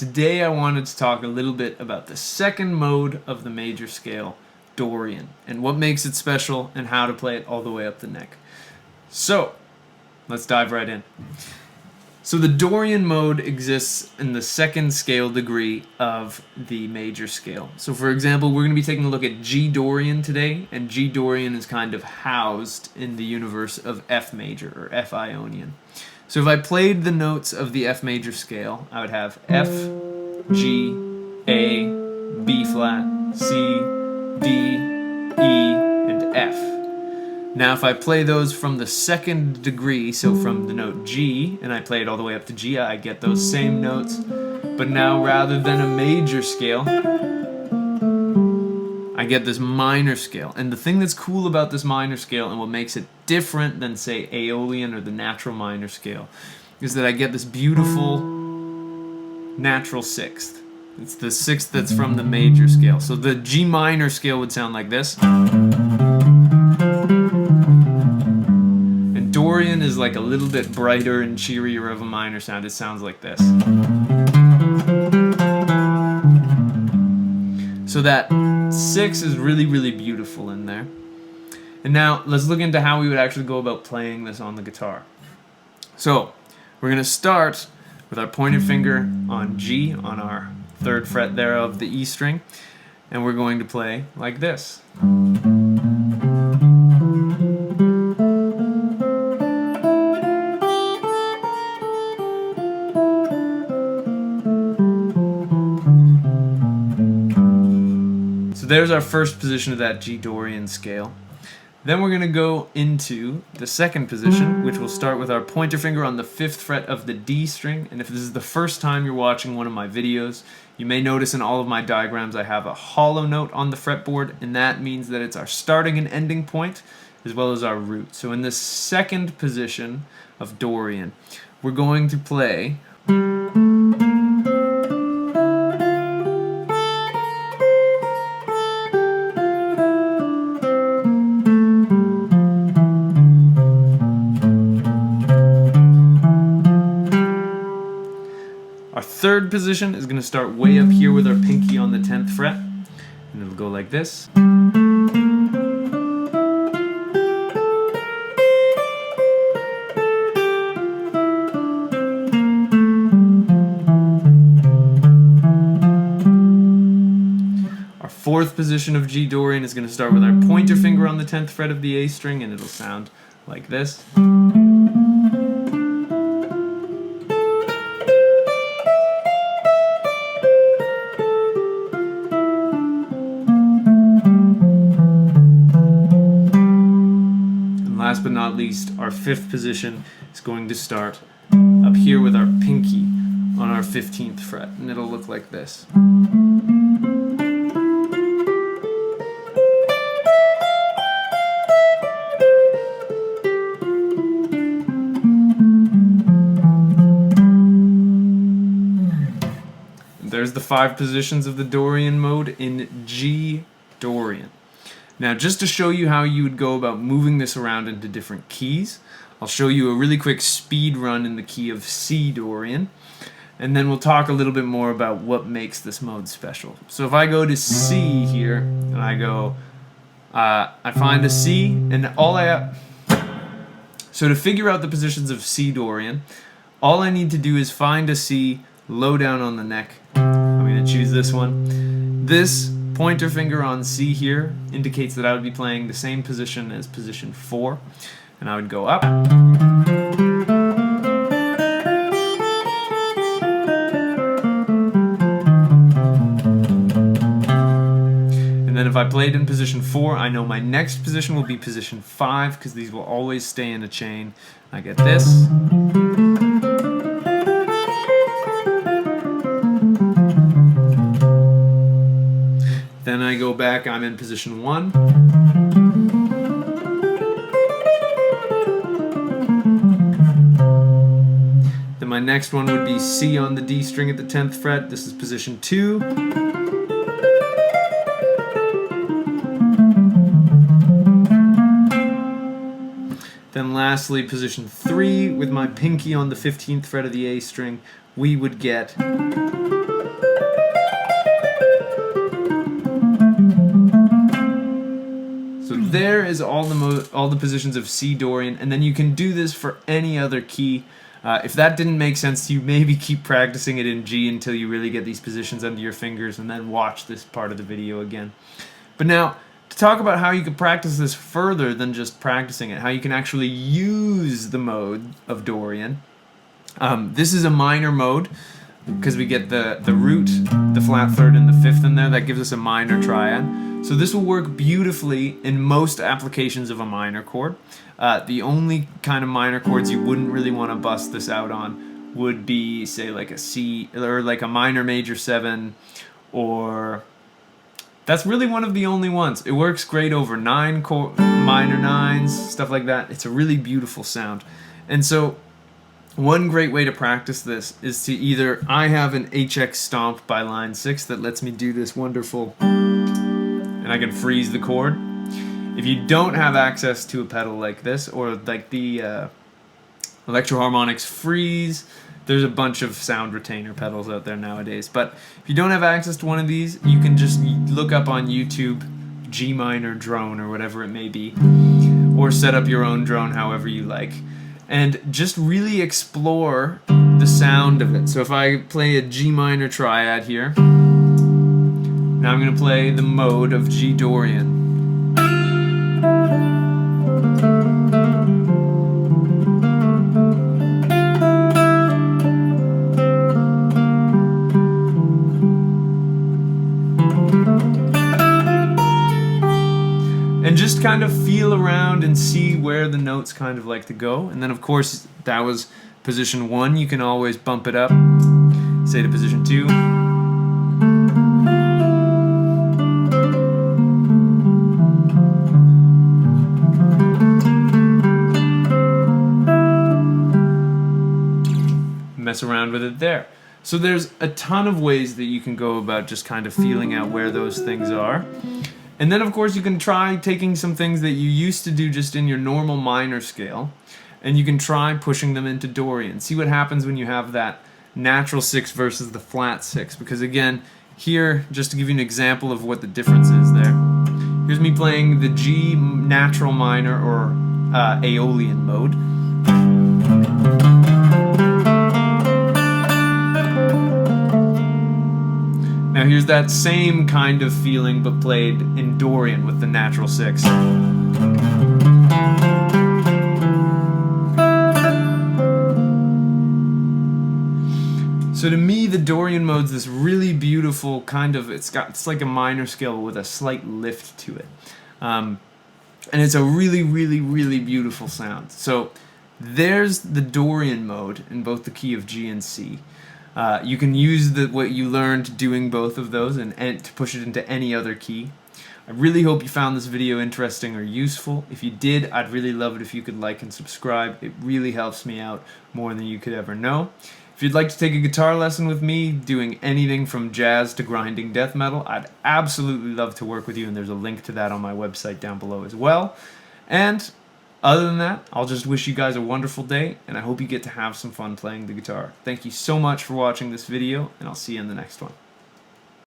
Today I wanted to talk a little bit about the second mode of the major scale, Dorian, and what makes it special and how to play it all the way up the neck. So, let's dive right in. So the Dorian mode exists in the second scale degree of the major scale. So for example, we're going to be taking a look at G Dorian today, and G Dorian is kind of housed in the universe of F major, or F Ionian. So if I played the notes of the F major scale, I would have F, G, A, B flat, C, D, E, and F. Now if I play those from the second degree, so from the note G, and I play it all the way up to G, I get those same notes, but now rather than a major scale, I get this minor scale. And the thing that's cool about this minor scale and what makes it different than, say, Aeolian or the natural minor scale is that I get this beautiful natural sixth. It's the sixth that's from the major scale. So the G minor scale would sound like this. And Dorian is like a little bit brighter and cheerier of a minor sound. It sounds like this. So that 6 is really, really beautiful in there. And now let's look into how we would actually go about playing this on the guitar. So we're going to start with our pointer finger on G, on our 3rd fret there of the E string, and we're going to play like this. There's our first position of that G Dorian scale. Then we're going to go into the second position, which will start with our pointer finger on the 5th fret of the D string. And if this is the first time you're watching one of my videos, you may notice in all of my diagrams I have a hollow note on the fretboard, and that means that it's our starting and ending point as well as our root. So in this second position of Dorian, we're going to play our 3rd position is going to start way up here with our pinky on the 10th fret, and it'll go like this. Our 4th position of G Dorian is going to start with our pointer finger on the 10th fret of the A string, and it'll sound like this. Last but not least, our 5th position is going to start up here with our pinky on our 15th fret, and it'll look like this. And there's the 5 positions of the Dorian mode in G Dorian. Now, just to show you how you would go about moving this around into different keys, I'll show you a really quick speed run in the key of C Dorian, and then we'll talk a little bit more about what makes this mode special. So if I go to C here, and I go, I find a C, and so to figure out the positions of C Dorian, all I need to do is find a C low down on the neck. I'm going to choose this one. This pointer finger on C here indicates that I would be playing the same position as position 4, and I would go up. And then if I played in position 4, I know my next position will be position 5, because these will always stay in a chain. I get this. Then I go back, I'm in position 1. Then my next one would be C on the D string at the 10th fret. This is position 2. Then lastly, position 3 with my pinky on the 15th fret of the A string, we would get is all the positions of C Dorian, and then you can do this for any other key. If that didn't make sense to you, maybe keep practicing it in G until you really get these positions under your fingers, and then watch this part of the video again. But now, to talk about how you can practice this further than just practicing it, how you can actually use the mode of Dorian. This is a minor mode, because we get the root, the flat third, and the fifth in there. That gives us a minor triad. So this will work beautifully in most applications of a minor chord. The only kind of minor chords you wouldn't really want to bust this out on would be, say, like a C, or like a minor major 7, or that's really one of the only ones. It works great over minor 9s, stuff like that. It's a really beautiful sound. And so one great way to practice this is to either, I have an HX stomp by line 6 that lets me do this wonderful, and I can freeze the chord. If you don't have access to a pedal like this, or like the Electro-Harmonix Freeze, there's a bunch of sound retainer pedals out there nowadays. But if you don't have access to one of these, you can just look up on YouTube G minor drone or whatever it may be, or set up your own drone however you like, and just really explore the sound of it. So if I play a G minor triad here, now I'm going to play the mode of G Dorian. And just kind of feel around and see where the notes kind of like to go. And then of course, that was position 1. You can always bump it up, say to position 2. Mess around with it there. So there's a ton of ways that you can go about just kind of feeling out where those things are. And then of course you can try taking some things that you used to do just in your normal minor scale, and you can try pushing them into Dorian. See what happens when you have that natural 6 versus the flat 6. Because again, here, just to give you an example of what the difference is there, here's me playing the G natural minor, or Aeolian mode. Now here's that same kind of feeling but played in Dorian with the natural 6. So to me, the Dorian mode's this really beautiful kind of, it's like a minor scale with a slight lift to it. And it's a really, really, really beautiful sound. So there's the Dorian mode in both the key of G and C. You can use what you learned doing both of those and to push it into any other key. I really hope you found this video interesting or useful. If you did, I'd really love it if you could like and subscribe. It really helps me out more than you could ever know. If you'd like to take a guitar lesson with me, doing anything from jazz to grinding death metal, I'd absolutely love to work with you, and there's a link to that on my website down below as well. And other than that, I'll just wish you guys a wonderful day, and I hope you get to have some fun playing the guitar. Thank you so much for watching this video, and I'll see you in the next one.